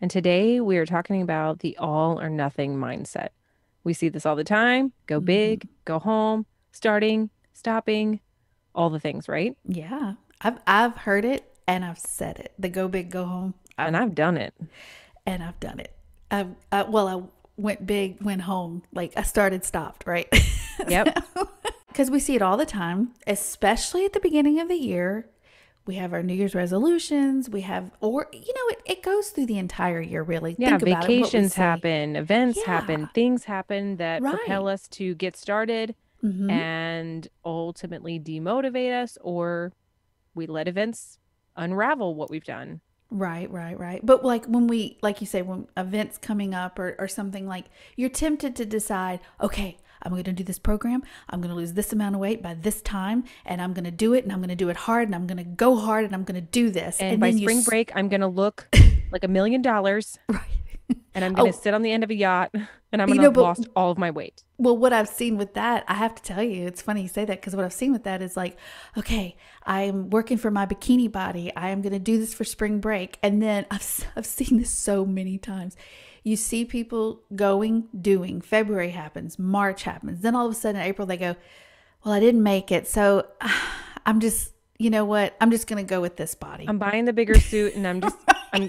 And today we are talking about the all or nothing mindset. We see this all the time. Go hmm big, go home, starting, stopping, all the things, right? Yeah, I've heard it and I've said it. The go big, go home. And I've done it. I've done it. I went big, went home. Like I started, stopped. Right. Yep. Because we see it all the time, especially at the beginning of the year. We have our New Year's resolutions. We have, or it goes through the entire year. Really, Yeah, think about it. What we vacations say. happen, events Yeah. happen, things happen that Right. propel us to get started Mm-hmm. and ultimately demotivate us, or we let events unravel what we've done. Right. But like when we, like you say, when events coming up or something, like you're tempted to decide, okay, I'm going to do this program. I'm going to lose this amount of weight by this time and I'm going to do it and I'm going to do it hard and I'm going to go hard and I'm going to do this. And And by then spring break, I'm going to look like $1 million right. and I'm going to Oh, sit on the end of a yacht and I'm going you to know, have but lost all of my weight. well, what I've seen with that, I have to tell you, it's funny you say that because what I've seen with that is like, okay, I'm working for my bikini body. I am going to do this for spring break. And then I've seen this so many times. You see people going, doing. February happens, March happens. Then all of a sudden, in April, they go, well, I didn't make it. So I'm just, you know what? I'm just going to go with this body. I'm buying the bigger suit and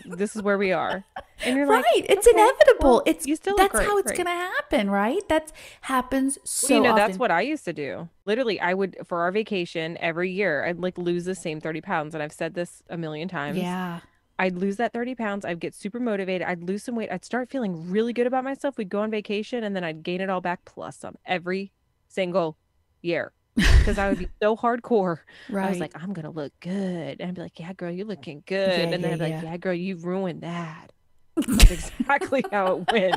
this is where we are. And you're like, Right. It's okay, inevitable. well, It's you still look That's great. how it's Great. going to happen, right? That happens Well, you so know, that's often. what I used to do. Literally, I would, for our vacation every year, I'd like lose the same 30 pounds. And I've said this a million times. Yeah. I'd lose that 30 pounds. I'd get super motivated. I'd lose some weight. I'd start feeling really good about myself. We'd go on vacation and then I'd gain it all back plus some every single year. Because I would be so hardcore. I was Right. like, I'm gonna look good. And I'd be like, yeah, girl, you're looking Yeah, good. And yeah, then I'd be like, yeah. yeah, girl, you ruined that. That's exactly how it went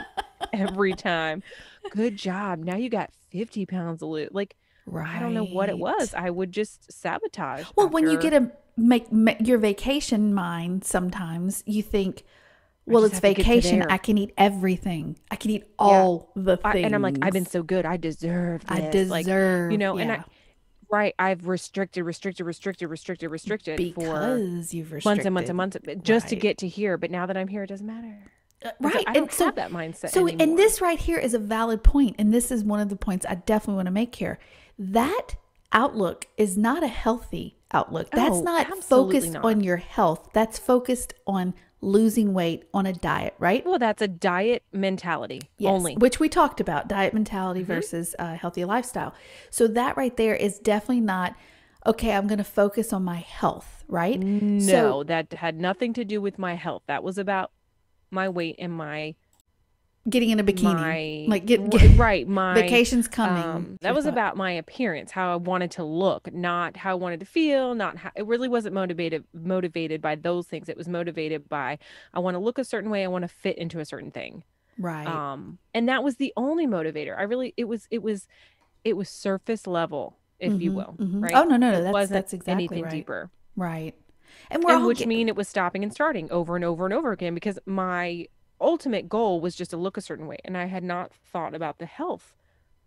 every time. Good job. Now you got 50 pounds to lose. Like, I don't know what it was. Right. I would just sabotage Well, when you after get a make your vacation mind, sometimes you think, I well, just it's have to get to vacation. I there. can eat everything. I can eat Yeah. all the And I'm like, I've been things so good. I deserve I this. Like, deserve. and Yeah. right, I've restricted for Because you've months and months and restricted. months just to Right. get to here. But now that I'm here, it doesn't matter. And so Right. I don't And have so, that mindset and anymore. this right here is a valid point, and this is one of the points I definitely want to make here. That outlook is not a healthy outlook. That's Oh, not absolutely focused not. on your health. That's focused on losing weight on a diet, right? Well, that's a diet mentality Yes, only. which we talked about, diet mentality Hmm. versus healthy lifestyle. So that right there is definitely not okay. I'm going to focus on my health, right? So No, that had nothing to do with my health. That was about my weight and getting in a bikini, like right, my vacations coming. that Your was thought, about my appearance, how I wanted to look, not how I wanted to feel, not how it really wasn't motivated by those things. It was motivated by I want to look a certain way, I want to fit into a certain thing. right? And that was the only motivator. I really it was surface level, if you will, Oh right? no, no, no. It wasn't That's exactly anything right. deeper. Right. And we're And all which get mean it was stopping and starting over and over and over again because my ultimate goal was just to look a certain way. And I had not thought about the health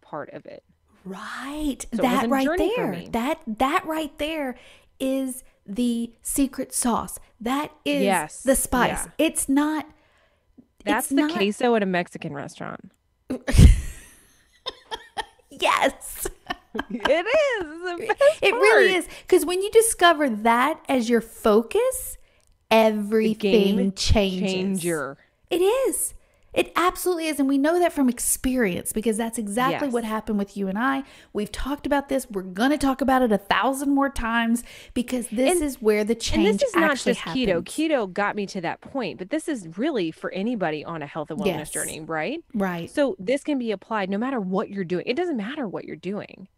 part of it. right. So it was That a right journey for there. me. That right there is the secret sauce. That is the Yes. spice. Yeah. It's That's the not queso at a Mexican restaurant. yes. It is the best It really part. is cuz when you discover that as your focus, The game everything changes. changer. It is. It absolutely is. And we know that from experience because that's exactly what Yes. happened with you and I. We've talked about this. We're going to talk about it 1,000 more times because this And is where the And this change is not actually just keto. happens. Keto got me to that point, but this is really for anybody on a health and wellness Yes. journey, right? Right. So this can be applied no matter what you're doing. It doesn't matter what you're doing.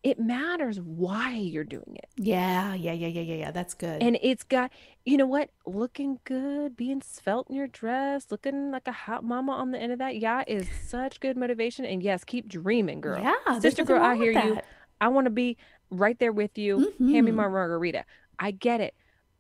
It matters why you're doing it. Yeah. That's good. And it's got, you know what? Looking good, being svelte in your dress, looking like a hot mama on the end of that yacht is such good motivation. And yes, keep dreaming, girl. Yeah. There's Sister nothing girl, wrong I hear with you. that. I want to be right there with you. Hand me Hmm. my margarita. I get it.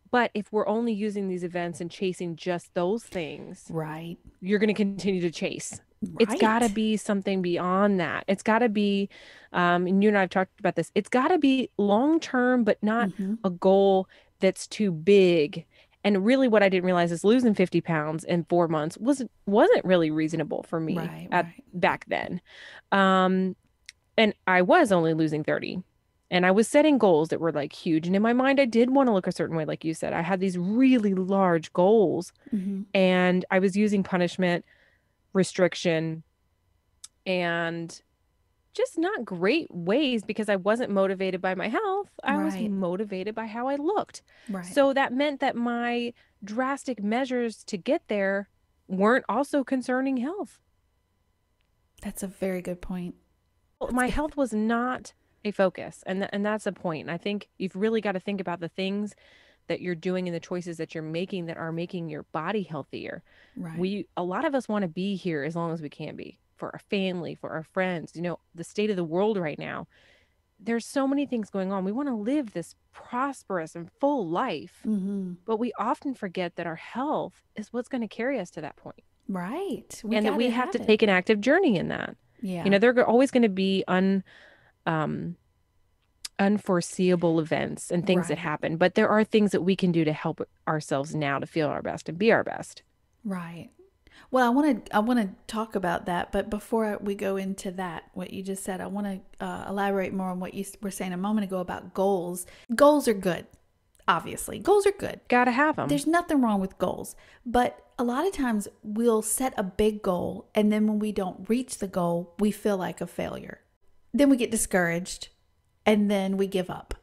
But if we're only using these events and chasing just those things, Right. you're going to continue to chase. It's got to Right. be something beyond that. It's got to be, and you and I have talked about this, it's got to be long term, but not Hmm. a goal that's too big And really what I didn't realize is losing 50 pounds in 4 months wasn't really reasonable for me Right, at right. back then. Um, and I was only losing 30. And I was setting goals that were like huge. And in my mind, I did want to look a certain way, like you said. I had these really large goals, Mm-hmm. and I was using punishment, restriction, and just not great ways because I wasn't motivated by my health. I was Right, motivated by how I looked. right. So that meant that my drastic measures to get there weren't also concerning health. That's a very good point. That's My good. health was not a focus, and and that's a point. And I think you've really got to think about the things that you're doing and the choices that you're making that are making your body healthier. Right. A lot of us want to be here as long as we can be for our family, for our friends. You know, the state of the world right now, there's so many things going on. We want to live this prosperous and full life, Mm-hmm. but we often forget that our health is what's going to carry us to that point, Right. We and that got we to have have to it. take an active journey in that. You Yeah. know, there are always going to be um, unforeseeable events and things that Right. happen, but there are things that we can do to help ourselves now to feel our best and be our best. Right. Well, I want to talk about that, but before we go into that, what you just said, I want to elaborate more on what you were saying a moment ago about goals. Goals are good, obviously. Goals are good. Gotta have them. There's nothing wrong with goals, but a lot of times we'll set a big goal, and then when we don't reach the goal, we feel like a failure. Then we get discouraged, and then we give up,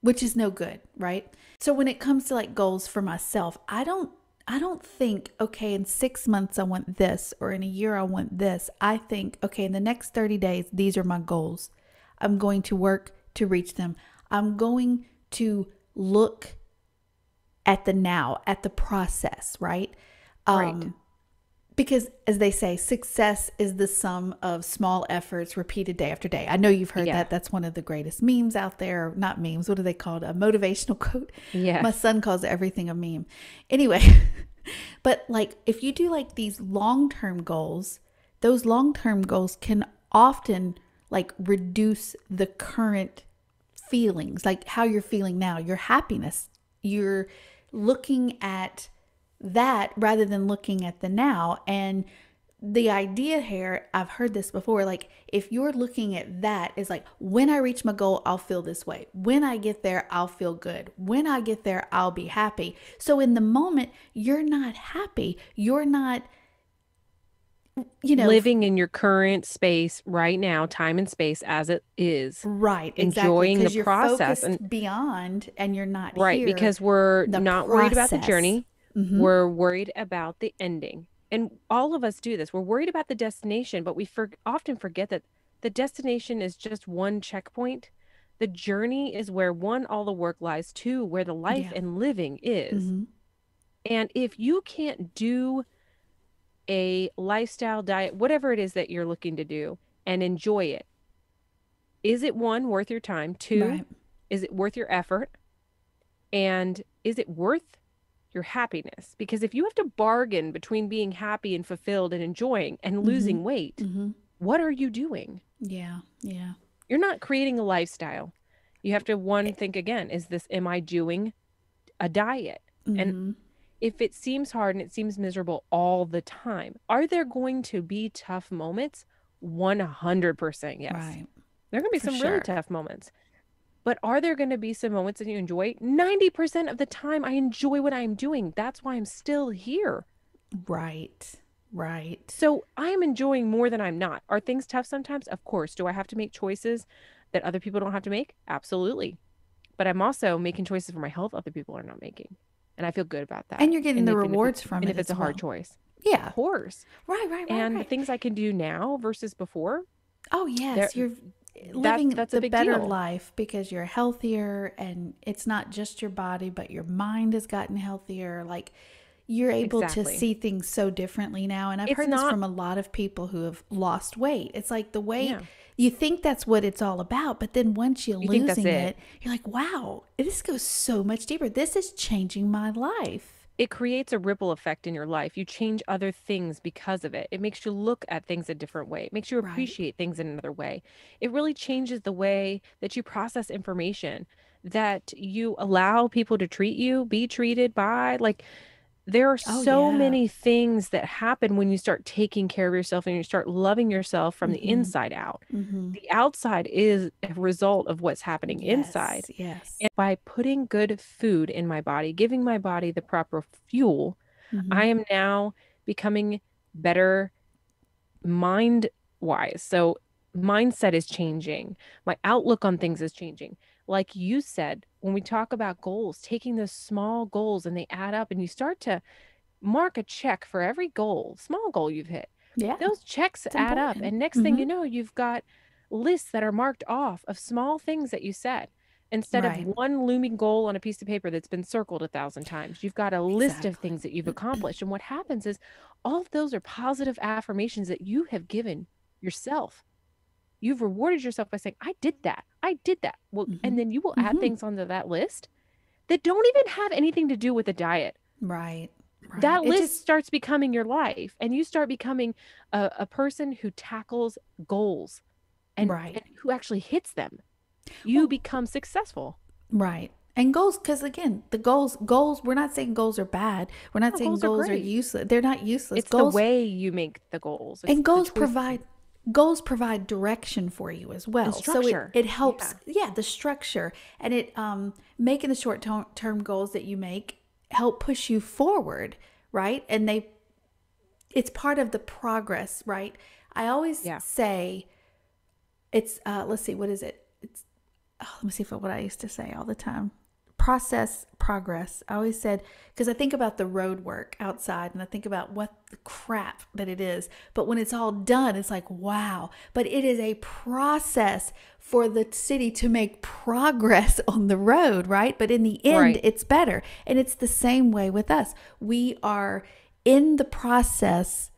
which is no good, right? So when it comes to like goals for myself, I don't think, okay, in 6 months I want this, or in a year I want this. I think, okay, in the next 30 days these are my goals. I'm going to work to reach them. I'm going to look at the now, at the process, right? Right. Um because as they say, success is the sum of small efforts repeated day after day. I know you've heard Yeah. that. That's one of the greatest memes out there. Not memes. What are they called? A motivational quote. My Yes. son calls everything a meme. Anyway, but like if you do like these long-term goals, those long-term goals can often like reduce the current feelings, like how you're feeling now, your happiness. You're looking at that rather than looking at the now. And the idea here, I've heard this before, like if you're looking at that, is like when I reach my goal, I'll feel this way. When I get there, I'll feel good. When I get there, I'll be happy. So in the moment, you're not happy. You're not, you know, Living in your current space right now, time and space as it is, right, exactly. enjoying the Because you're process. And focused beyond and you're not right, here, because we're the not worried about the process. journey, Mm-hmm. we're worried about the ending. And all of us do this. We're worried about the destination, but we often forget that the destination is just one checkpoint. The journey is where one, all the work lies, two, where the life Yeah. and living is. Mm-hmm. And if you can't do a lifestyle diet, whatever it is that you're looking to do, and enjoy it, is it one, worth your time? Two, Right. is it worth your effort? And is it worth your happiness? Because if you have to bargain between being happy and fulfilled and enjoying and Mm-hmm. losing weight, Mm-hmm. what are you doing? Yeah. Yeah. You're not creating a lifestyle. You have to, one, think again, am I doing a diet? And Mm-hmm. if it seems hard and it seems miserable all the time, are there going to be tough moments? 100% yes. Right. There are going to be For some really sure. tough moments. But are there going to be some moments that you enjoy? 90% of the time, I enjoy what I'm doing. That's why I'm still here. Right. Right. So I am enjoying more than I'm not. Are things tough sometimes? Of course. Do I have to make choices that other people don't have to make? Absolutely. But I'm also making choices for my health other people are not making. And I feel good about that. And you're getting And the even if rewards from and it if it's a as hard well. choice. Of Yeah. course. Right, right, right, And the right. things I can do now versus before, Oh, there yes. You're that's living that's a the big better deal. life because you're healthier, and it's not just your body, but your mind has gotten healthier. Like you're able to Exactly. see things so differently now. And I've It's heard this not, from a lot of people who have lost weight. It's like the weight, yeah. you think that's what it's all about, but then once you're You think that's losing it. it, you're like, wow, this goes so much deeper. This is changing my life. It creates a ripple effect in your life. You change other things because of it. It makes you look at things a different way. It makes you Right. appreciate things in another way. It really changes the way that you process information. that you allow people to treat you, be treated by. Like, there are Oh so yeah. many things that happen when you start taking care of yourself and you start loving yourself from the Mm-hmm. inside out. Mm-hmm. The outside is a result of what's happening inside. Yes. Yes. And by putting good food in my body, giving my body the proper fuel, Mm-hmm. I am now becoming better mind wise. So mindset is changing. My outlook on things is changing. Like you said, when we talk about goals, taking those small goals and they add up and you start to mark a check for every goal, small goal you've hit. Yeah. Those checks It's add up. important. And next thing Mm-hmm. you know, you've got lists that are marked off of small things that you said. Instead of Right. one looming goal on a piece of paper that's been circled 1,000 times, you've got a list of Exactly. things that you've accomplished. And what happens is all of those are positive affirmations that you have given yourself. You've rewarded yourself by saying, I did that. I did that. Well, Mm-hmm. and then you will add Mm-hmm. things onto that list that don't even have anything to do with the diet. Right. Right. That It list just starts becoming your life, and you start becoming a person who tackles goals right. and who actually hits them. You Well, become successful. right. And goals, because again, goals, we're not saying goals are bad. We're not No, saying goals are goals are great. useless. They're not useless. It's the Goals way you make the goals. It's and the choices goals provide direction for you as and well. So it structure. it helps, Yeah. yeah, the structure and it making the term goals that you make help push you forward, right? And it's part of the progress, right? I always Yeah. say it's let's see, what is it? It's let me see what I used to say all the time. Process, progress. I always said, because I think about the road work outside and I think about what the crap that it is. But when it's all done, it's like, wow. But it is a process for the city to make progress on the road, right? But in the end, Right. it's better. And it's the same way with us. We are in the process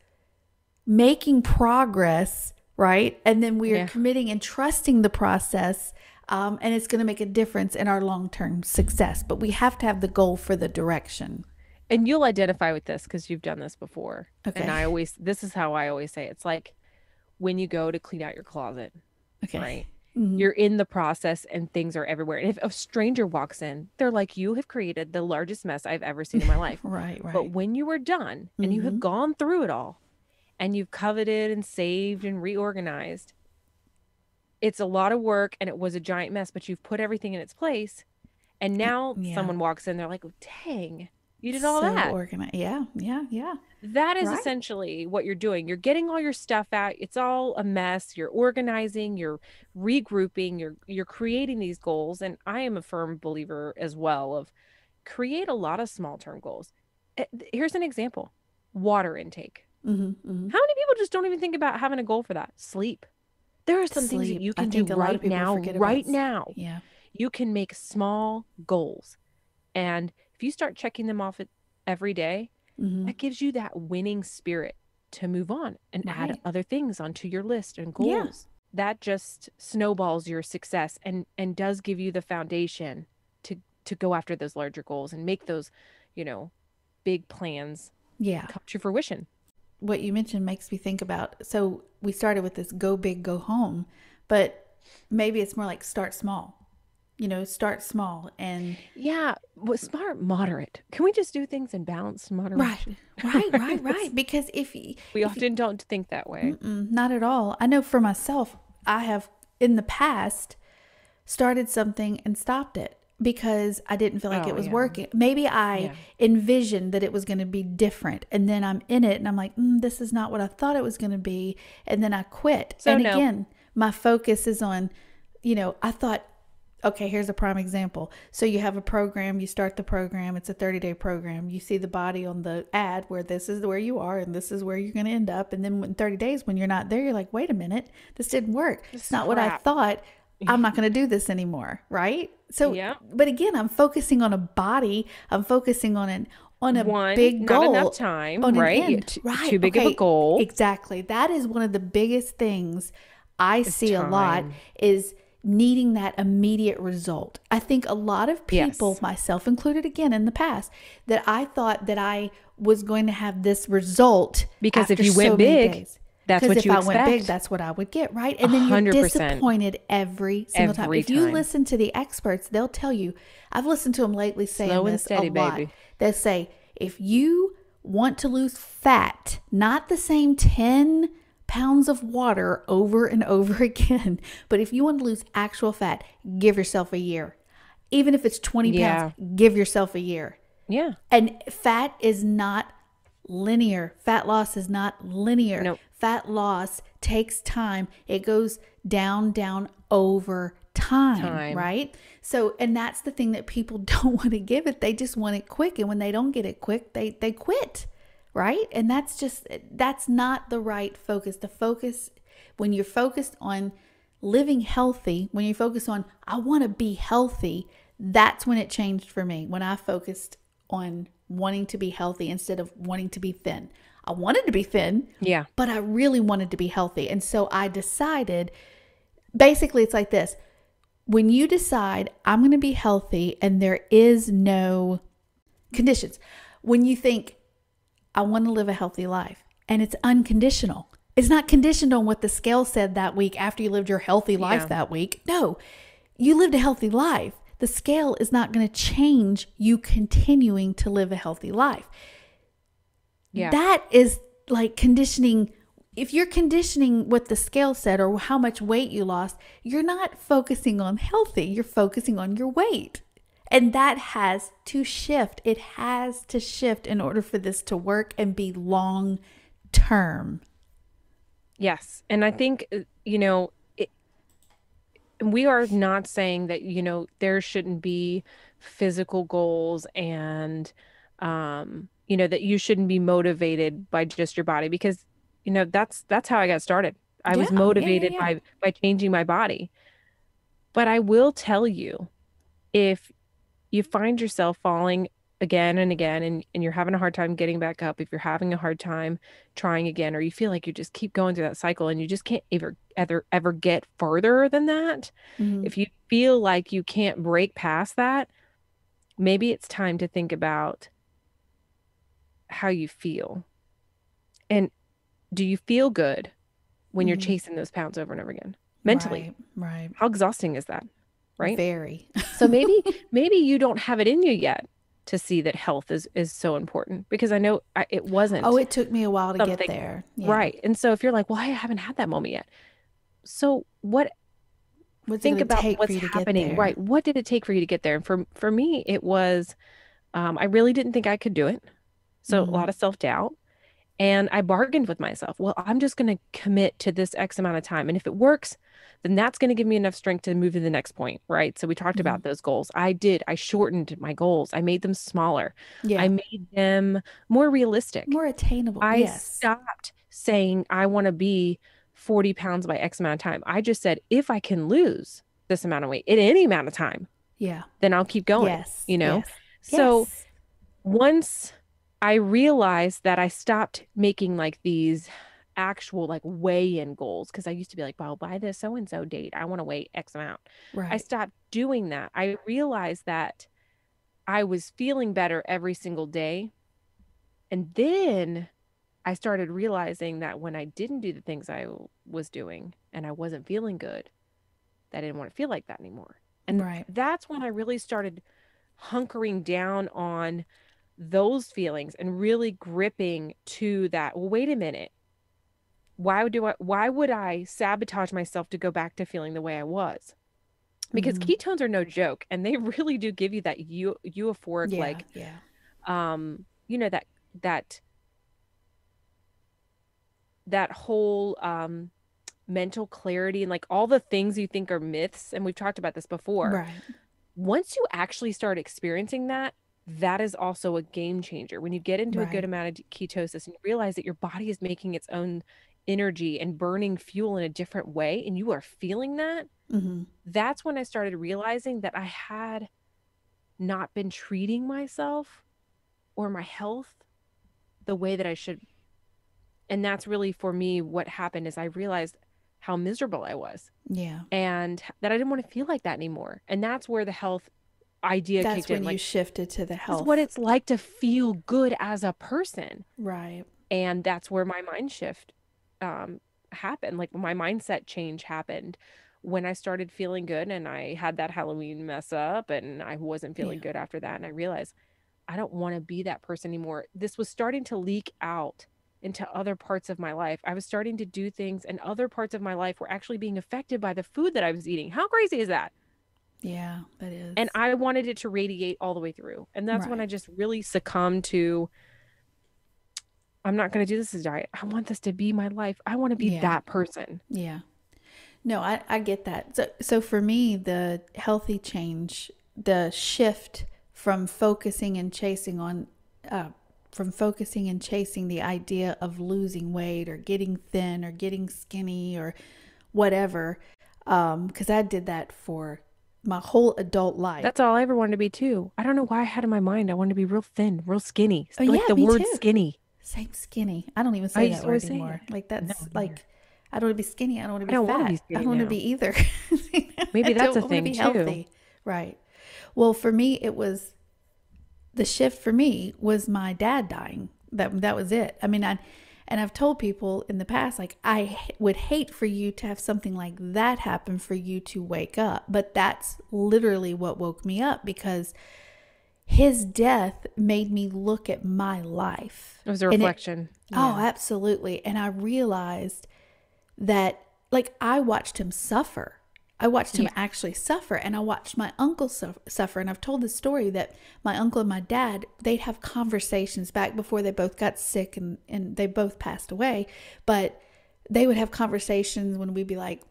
making progress, right? And then we are Yeah. committing and trusting the process. And it's going to make a difference in our long term success. But we have to have the goal for the direction. And you'll identify with this because you've done this before. And Okay. this is how I always say it. It's like when you go to clean out your closet, Okay. right? Mm-hmm. You're in the process and things are everywhere. And if a stranger walks in, they're like, you have created the largest mess I've ever seen in my life. Right, But right. when you are done and you Mm-hmm. have gone through it all and you've coveted and saved and reorganized, it's a lot of work and it was a giant mess, but you've put everything in its place. And now Yeah. someone walks in, they're like, dang, you did all So that. organized. Yeah, yeah, yeah. That is Right. essentially what you're doing. You're getting all your stuff out. It's all a mess. You're organizing, you're regrouping, you're creating these goals. And I am a firm believer as well of create a lot of small-term goals. Here's an example. Water intake. Mm-hmm. Mm-hmm. How many people just don't even think about having a goal for that? Sleep. There are some things that Sleep. you I can do think a lot of right people now, forget about. right now. Yeah. You can make small goals. And if you start checking them off every day, Mm-hmm. that gives you that winning spirit to move on and add Right. other things onto your list and Yeah. goals. That just snowballs your success and does give you the foundation to go after those larger goals and make those, you know, big plans Yeah. come to fruition. What you mentioned makes me think about, so we started with this go big, go home, but maybe it's more like start small. Start small and Yeah, smart, moderate. Can we just do things in balanced right, moderation? right, right, That's- right. Because we if often don't think that way. not at all. I know for myself, I have in the past started something and stopped it because I didn't feel like it Oh, was yeah. working. Maybe I Yeah. envisioned that it was going to be different, and then I'm in it and I'm like, this is not what I thought it was going to be, and then I quit. So And no. again, my focus is on, I thought, okay, here's a prime example. So you have a program, you start the program, it's a 30-day program. You see the body on the ad where this is where you are and this is where you're going to end up. And then in 30 days, when you're not there, you're like, wait a minute, this didn't work. This It's is not what I crap. thought. I'm not going to do this anymore. Right. So, Yeah. but again, I'm focusing on a body. I'm focusing on a One, big not goal. enough time, On an right? end. Right. Too big of a Okay. goal. Exactly. That is one of the biggest things I It's see a lot time. is needing that immediate result. I think a lot of people, Yes. myself included again in the past, that I thought that I was going to have this result Because if after you so went many big, days. That's Because what if you I went big, expect. that's what I would get, right? A And then you're 100% disappointed every single time. every If you time. listen to the experts, they'll tell you, I've listened to them lately saying Slow and this a steady, lot. baby. They say, if you want to lose fat, not the same 10 pounds of water over and over again, but if you want to lose actual fat, give yourself a year. Even if it's 20 pounds, Yeah. give yourself a year. Yeah. And fat is not linear. Fat loss is not linear. Nope. Fat loss takes time. It goes down, down over time, Time. right? So, and that's the thing that people don't want to give it. They just want it quick. And when they don't get it quick, they quit, right? And that's not the right focus. The focus, when you're focused on living healthy, when you focus on, I want to be healthy, that's when it changed for me. When I focused on wanting to be healthy instead of wanting to be thin. I wanted to be thin, Yeah. but I really wanted to be healthy. And so I decided, basically, it's like this. When you decide I'm going to be healthy and there is no conditions, when you think I want to live a healthy life and it's unconditional, it's not conditioned on what the scale said that week after you lived your healthy life Yeah. that week. No, you lived a healthy life. The scale is not going to change you continuing to live a healthy life. Yeah. That is like conditioning. If you're conditioning what the scale said or how much weight you lost, you're not focusing on healthy. You're focusing on your weight. And that has to shift. It has to shift in order for this to work and be long term. Yes. And I think, we are not saying that, there shouldn't be physical goals and, that you shouldn't be motivated by just your body because, that's how I got started. I Yeah, was yeah, yeah, motivated yeah. by changing my body. But I will tell you, if you find yourself falling again and again and you're having a hard time getting back up, if you're having a hard time trying again, or you feel like you just keep going through that cycle and you just can't ever get further than that, Mm-hmm. if you feel like you can't break past that, maybe it's time to think about how you feel. And do you feel good when you're Mm-hmm. chasing those pounds over and over again? Mentally, Right, right. how exhausting is that? Right? Very. So maybe you don't have it in you yet to see that health is so important because I know it Oh, wasn't it took me a while to get something there. Yeah. right. And so if you're like, well, I haven't had that moment yet. So what What's it think going to about take for what's you to get happening, there? right? What did it take for you to get there? And for me, it was I really didn't think I could do it. So a Mm-hmm. lot of self-doubt. And I bargained with myself. Well, I'm just going to commit to this X amount of time. And if it works, then that's going to give me enough strength to move to the next point. Right. So we talked Mm-hmm. about those goals. I shortened my goals. I made them smaller. I Yeah. made them more realistic. More attainable. I Yes. stopped saying I want to be 40 pounds by X amount of time. I just said, if I can lose this amount of weight at any amount of time, Yeah. then I'll keep going, Yes. Yes. So Yes. once I realized that I stopped making like these actual like weigh-in goals because I used to be like, well, by this so and so date, I want to weigh X amount. I Right. stopped doing that. I realized that I was feeling better every single day. And then I started realizing that when I didn't do the things I was doing and I wasn't feeling good, that I didn't want to feel like that anymore. And Right. that's when I really started hunkering down on those feelings and really gripping to that. Well, wait a minute. Why would I sabotage myself to go back to feeling the way I was? Because Mm-hmm. ketones are no joke and they really do give you that euphoric Yeah. like Yeah. that that that whole mental clarity and like all the things you think are myths, and we've talked about this before. Right. Once you actually start experiencing that, that is also a game changer. When you get into a good Right. amount of ketosis and you realize that your body is making its own energy and burning fuel in a different way, and you are feeling that, Mm-hmm. that's when I started realizing that I had not been treating myself or my health the way that I should. And that's really for me what happened is I realized how miserable I was Yeah. and that I didn't want to feel like that anymore. And that's where the health idea That's kicked in. when you Like, shifted to the this is what health. it's like to feel good as a person. Right. And that's where my mind shift happened. Like my mindset change happened when I started feeling good and I had that Halloween mess up and I wasn't Yeah. feeling good after that. And I realized I don't want to be that person anymore. This was starting to leak out into other parts of my life. I was starting to do things, and other parts of my life were actually being affected by the food that I was eating. How crazy is that? Yeah, that is. And I wanted it to radiate all the way through. And that's when I Right. just really succumbed to, I'm not going to do this as a diet. I want this to be my life. I want to be Yeah. that person. Yeah. No, I get that. So for me, the healthy change, the shift from focusing and chasing on, uh, from focusing and chasing the idea of losing weight or getting thin or getting skinny or whatever, because I did that for my whole adult life. That's all I ever wanted to be too. I don't know why I had in my mind I wanted to be real thin, real skinny. Oh Like yeah, the me word too. skinny. Same skinny. I don't even I say used that to word always say anymore. it. Like No, that's me neither. like, I don't want to be skinny. I don't want to I be don't want to be fat. I skinny don't want to now. be either. I Maybe that's don't a want to thing be too. healthy. Right. Well, for me, it was the shift for me was my dad dying. That was it. I mean, and I've told people in the past, like, would hate for you to have something like that happen for you to wake up. But that's literally what woke me up, because his death made me look at my life. It was a And it, reflection. oh, Yeah. absolutely. And I realized that, like, I watched him suffer. I watched him Yeah. actually suffer, and I watched my uncle suffer. And I've told the story that my uncle and my dad, they'd have conversations back before they both got sick, and they both passed away. But they would have conversations when we'd be like,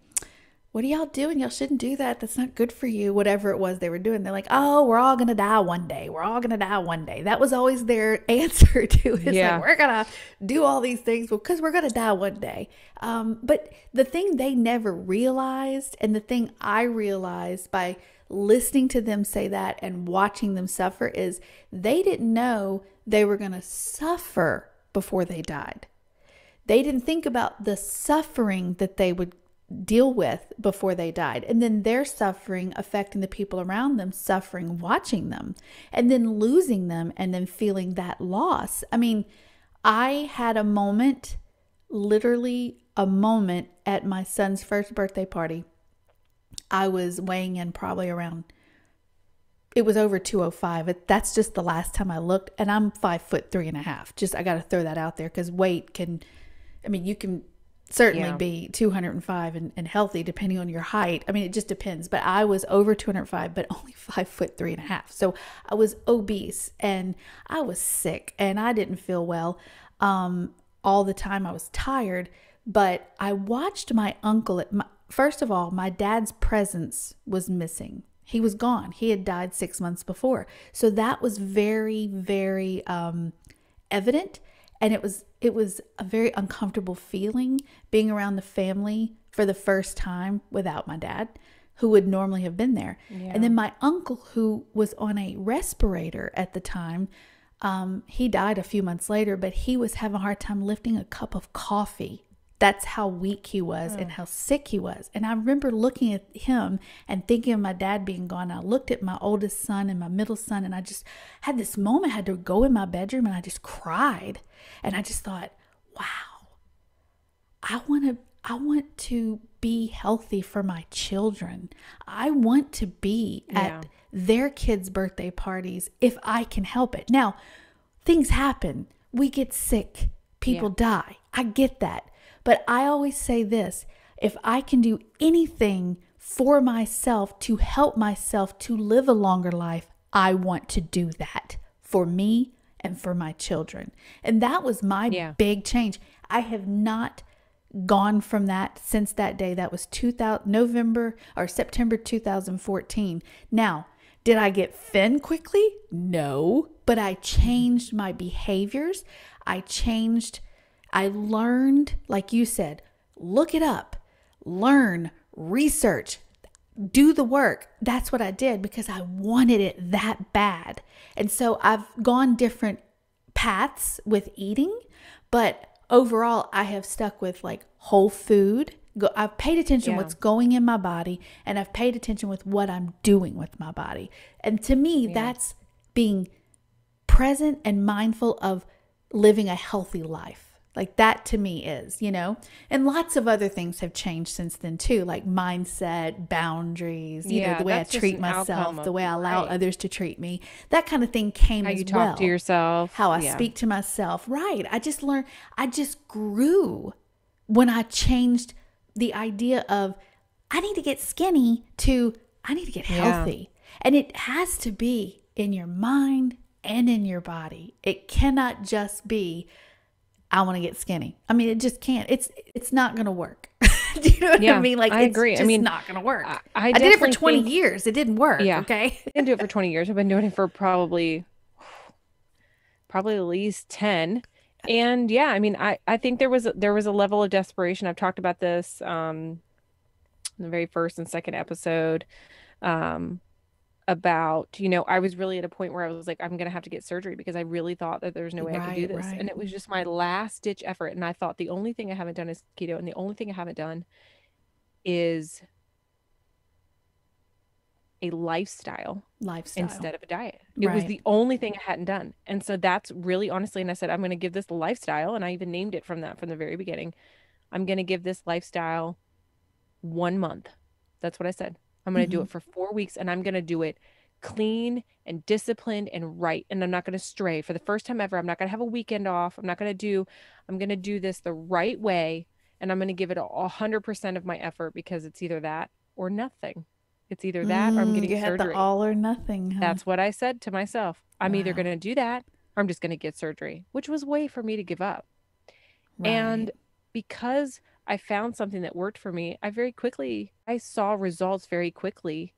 what are y'all doing? Y'all shouldn't do that. That's not good for you. Whatever it was they were doing. They're like, oh, we're all going to die one day. We're all going to die one day. That was always their answer to it. It's like, Yeah. we're going to do all these things because we're going to die one day. But the thing they never realized, and the thing I realized by listening to them say that and watching them suffer, is they didn't know they were going to suffer before they died. They didn't think about the suffering that they would deal with before they died, and then their suffering affecting the people around them, suffering watching them, and then losing them, and then feeling that loss. I mean, I had a moment, literally a moment, at my son's first birthday party. I was weighing in probably around, it was over 205. That's just the last time I looked, and I'm 5'3.5". Just, I got to throw that out there, because weight can, I mean, you can certainly Yeah. be 205 and healthy depending on your height. I mean, it just depends. But I was over 205, but only 5'3.5". So I was obese, and I was sick, and I didn't feel well all the time. I was tired, but I watched my uncle. First of all, my dad's presence was missing. He was gone. He had died 6 months before. So that was very, very evident. And it was a very uncomfortable feeling being around the family for the first time without my dad, who would normally have been there. Yeah. And then my uncle, who was on a respirator at the time, he died a few months later, but he was having a hard time lifting a cup of coffee. That's how weak he was and how sick he was. And I remember looking at him and thinking of my dad being gone. I looked at my oldest son and my middle son, and I just had this moment. I had to go in my bedroom, and I just cried. And I just thought, wow, I want to be healthy for my children. I want to be at their kids' birthday parties if I can help it. Now, things happen. We get sick. People die. I get that. But I always say this: if I can do anything for myself to help myself to live a longer life, I want to do that for me and for my children. And that was my big change. I have not gone from that since that day. That was September 2014. Now, did I get thin quickly? No, but I changed my behaviors. I learned, like you said, look it up, learn, research, do the work. That's what I did because I wanted it that bad. And so I've gone different paths with eating, but overall I have stuck with like whole food. I've paid attention what's going in my body, and I've paid attention with what I'm doing with my body. And to me, that's being present and mindful of living a healthy life. Like that to me is, and lots of other things have changed since then too, like mindset, boundaries, the Yeah, way I that's just treat an outcome myself, the of way I allow right. others to treat me. That kind of thing came How as you talk to well. yourself. How I Yeah. speak to myself. Right. I just grew when I changed the idea of I need to get skinny to I need to get Yeah. healthy. And it has to be in your mind and in your body. It cannot just be I want to get skinny. I mean, it just can't. It's not going to work. Do you know what I Yeah, mean? Like I it's agree. I just mean, not going to work. I I did it for definitely 20 think, years. It didn't work, yeah, okay? I didn't do it for 20 years. I've been doing it for probably at least 10. And yeah, I mean, I think there was a level of desperation. I've talked about this in the very first and second episode um about, I was really at a point where I was like, I'm gonna have to get surgery because I really thought that there was no way I could do Right, this. right. And it was just my last ditch effort. And I thought the only thing I haven't done is keto, and the only thing I haven't done is a lifestyle Lifestyle. instead of a diet. It was Right. the only thing I hadn't done. And so that's really honestly, and I said, I'm going to give this lifestyle. And I even named it from that from the very beginning. I'm going to give this lifestyle 1 month. That's what I said. I'm going to do Mm-hmm. it for 4 weeks, and I'm going to do it clean and disciplined and right. And I'm not going to stray for the first time ever. I'm not going to have a weekend off. I'm going to do this the right way. And I'm going to give it 100% of my effort because it's either that or nothing. It's either that or I'm getting You had the surgery. all or nothing, huh? That's what I said to myself. I'm either going Wow. to do that or I'm just going to get surgery, which was way for me to give up. Right. And because I found something that worked for me, I saw results very quickly.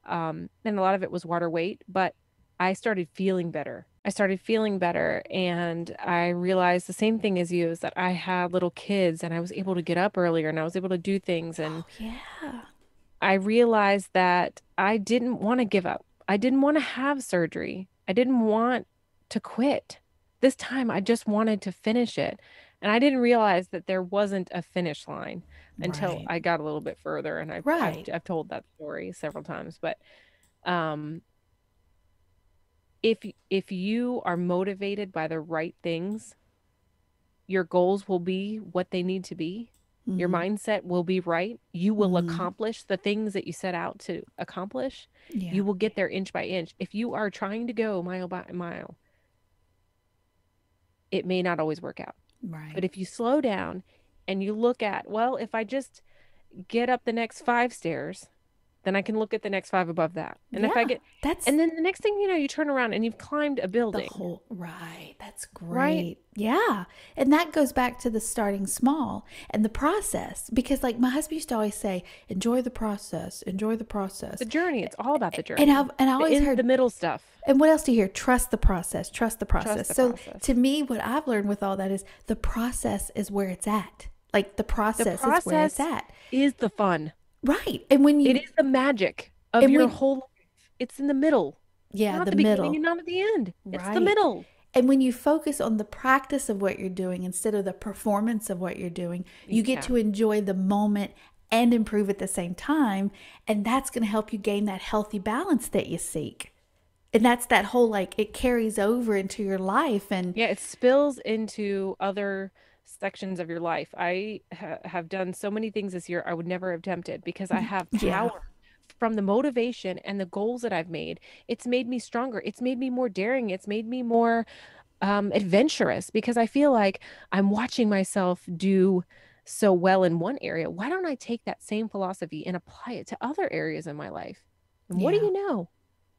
And a lot of it was water weight, but I started feeling better. I started feeling better. And I realized the same thing as you is that I had little kids and I was able to get up earlier and I was able to do things. And Oh, yeah. I realized that I didn't want to give up. I didn't want to have surgery. I didn't want to quit. This time I just wanted to finish it. And I didn't realize that there wasn't a finish line until Right. I got a little bit further. And Right. I've told that story several times. But um, if if you are motivated by the right things, your goals will be what they need to be. Your Mm-hmm. mindset will be right. You will Mm-hmm. accomplish the things that you set out to accomplish. Yeah. You will get there inch by inch. If you are trying to go mile by mile, it may not always work out. But Right. if you slow down and you look at, well, if I just get up the next 5 stairs, then I can look at the next five above that. And if I Yeah. get, That's and then the next thing you know, you turn around and you've climbed a the building, whole right. That's right? great. Yeah. And that goes back to the starting small and the process. Because like my husband used to always say, enjoy the process, enjoy the The process. journey, it's all about the And journey. I always The heard, middle stuff, and what else do you hear? Trust the process, trust the trust process. the So process. to me, what I've learned with all that is the process is where it's at. Like the The process is where it's process at. is the fun. Right. And when It you is the magic of and your when whole life. It's in the middle, yeah, not the the beginning middle. and not at the end. It's the Right. middle. And when you focus on the practice of what you're doing instead of the performance of what you're doing, you get Yeah. to enjoy the moment and improve at the same time. And that's going to help you gain that healthy balance that you seek. And that's that whole like it carries over into your life. And Yeah, it spills into other sections of your life. Have done so many things this year I would never have attempted because I have yeah, power from the motivation and the goals that I've made. It's made me stronger. It's made me more daring. It's made me more adventurous because I feel like I'm watching myself do so well in one area. Why don't I take that same philosophy and apply it to other areas in my life? And what do yeah. you know?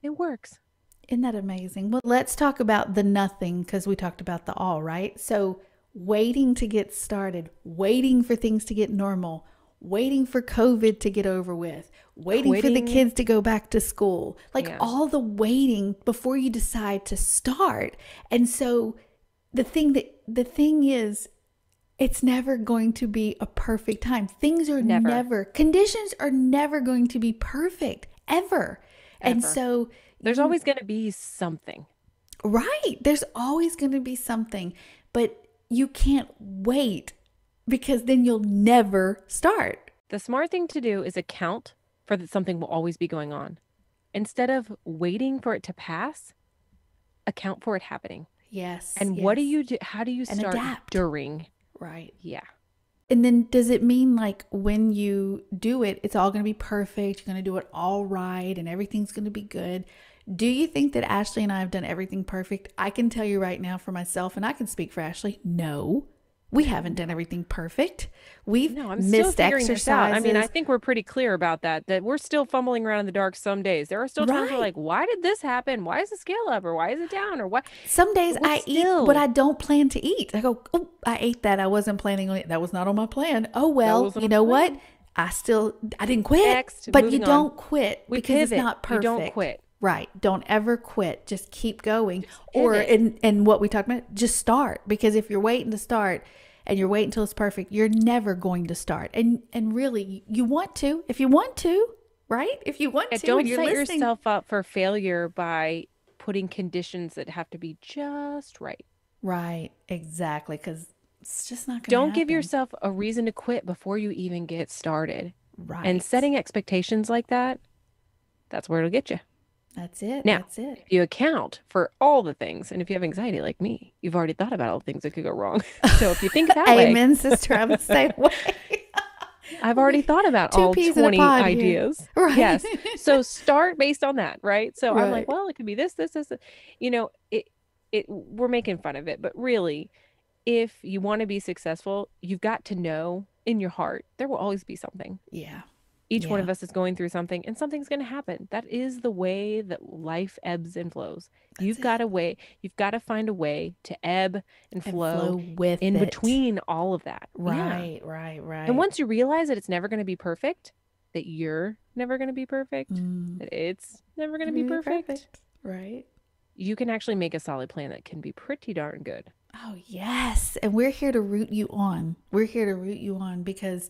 It works. Isn't that amazing? Well, let's talk about the nothing because we talked about the all, right? So, waiting to get started, waiting for things to get normal, waiting for COVID to get over with, waiting for the Quitting. kids to go back to school, like Yeah, all the waiting before you decide to start. And so, the thing is, it's never going to be a perfect time. never, Conditions are never going to be perfect ever. And ever. so, There's you always going to be something. right. There's always going to be something, but you can't wait because then you'll never start. The smart thing to do is account for that something will always be going on. Instead of waiting for it to pass, account for it happening. Yes, And what do yes. you do? How do you And start adapt. during? Right. Yeah. And then does it mean like when you do it, it's all going to be perfect? You're going to do it all right and everything's going to be good. Do you think that Ashley and I have done everything perfect? I can tell you right now for myself, and I can speak for Ashley. No, we haven't done everything perfect. We've No, I'm still missed figuring this out. I mean, I exercises. think we're pretty clear about that we're still fumbling around in the dark some days. There are still times we're Right. like, why did this happen? Why is the scale up or why is it down or what? Some days We're I eat what I still, don't plan to eat. I go, oh, I ate that. I wasn't planning on it. That was not on my plan. Oh, that well, wasn't you on know the what? plan. I didn't quit. Next, But you moving on. don't quit We because it's pivot. not You don't perfect. quit. Right. Don't ever quit. Just keep going. Just Or pivot. in what we talked about, just start. Because if you're waiting to start and you're waiting until it's perfect, you're never going to start. And really, you want to. If you want to, right? If you want And to and don't you're set listening. yourself up for failure by putting conditions that have to be just right. Right. Exactly. Because it's just not going to Don't give happen. yourself a reason to quit before you even get started. And Right. setting expectations like that, that's where it'll get you. That's it. Now, That's it. if you account for all the things, and if you have anxiety like me, you've already thought about all the things that could go wrong. So if you think that way, Amen, sister. I'm the same way. I've already thought about Two all peas in a 20 pod here. ideas. Right. Yes. So start based on that, right? So I'm like, Right. well, it could be this. You know, we're making fun of it, but really, if you want to be successful, you've got to know in your heart there will always be something. Yeah. Each one Yeah. of us is going through something and something's going to happen. That is the way that life ebbs and flows. That's it. You've got to find a way to ebb and And flow flow with in it. between all of that. Yeah. Right. Right. And Right. once you realize that it's never going to be perfect, that you're never going to be perfect, Mm. that it's never going to be Really perfect, perfect. Right. you can actually make a solid plan that can be pretty darn good. Oh, yes. And we're here to root you on. We're here to root you on because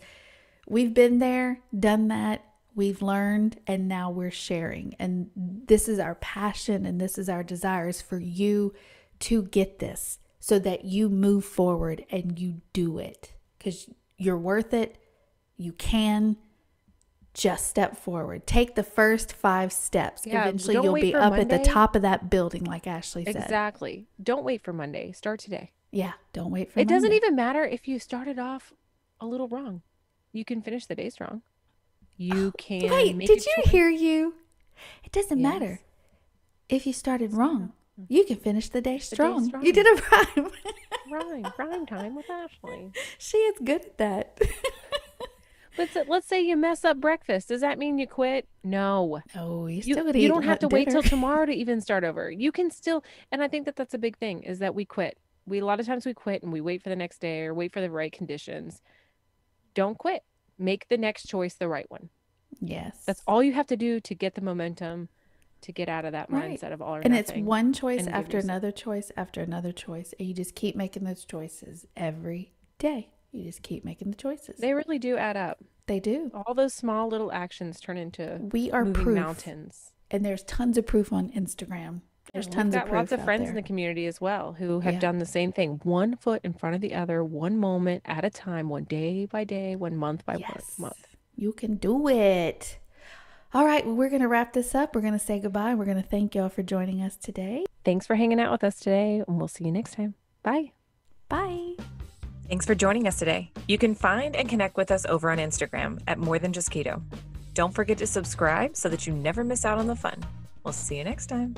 we've been there, done that, we've learned, and now we're sharing. And this is our passion and this is our desires for you to get this so that you move forward and you do it because you're worth it. You can just step forward. Take the first 5 steps. Yeah, Eventually, don't you'll wait be for up at the Monday. top of that building, like Ashley said. Exactly. Don't wait for Monday. Start today. Yeah, don't wait for It doesn't Monday. even matter if you started off a little wrong. You can finish the day strong. You can Wait, make a did you choice. hear you? It doesn't matter Yes. if you started It's wrong. not. You can finish the day The day strong. strong. You did a rhyme. Rhyme time with Ashley. She is good at that. Let's say you mess up breakfast. Does that mean you quit? No. Oh, you You still gotta you eat don't have to wait dinner. till tomorrow to even start over. You can still, and I think that that's a big thing is that we quit. We a lot of times we quit and we wait for the next day or wait for the right conditions. Don't quit. Make the next choice the right one. That's Yes. all you have to do to get the momentum to get out of that Right. mindset of all or And it's nothing one choice and give after yourself. another choice after another choice. And you just keep making those choices every day. You just keep making the choices. They really do add up. They do. All those small little actions turn into We are moving proof. mountains. And there's tons of proof on Instagram. There's And we've tons of got lots proof of out friends in there. the community as well who have Yeah. done the same thing. One foot in front of the other, one moment at a time, one day by day, one month by Yes. month. You can do it. All right. Well, we're going to wrap this up. We're going to say goodbye. We're going to thank y'all for joining us today. Thanks for hanging out with us today, and we'll see you next time. Bye. Bye. Thanks for joining us today. You can find and connect with us over on Instagram at More Than Just Keto. Don't forget to subscribe so that you never miss out on the fun. We'll see you next time.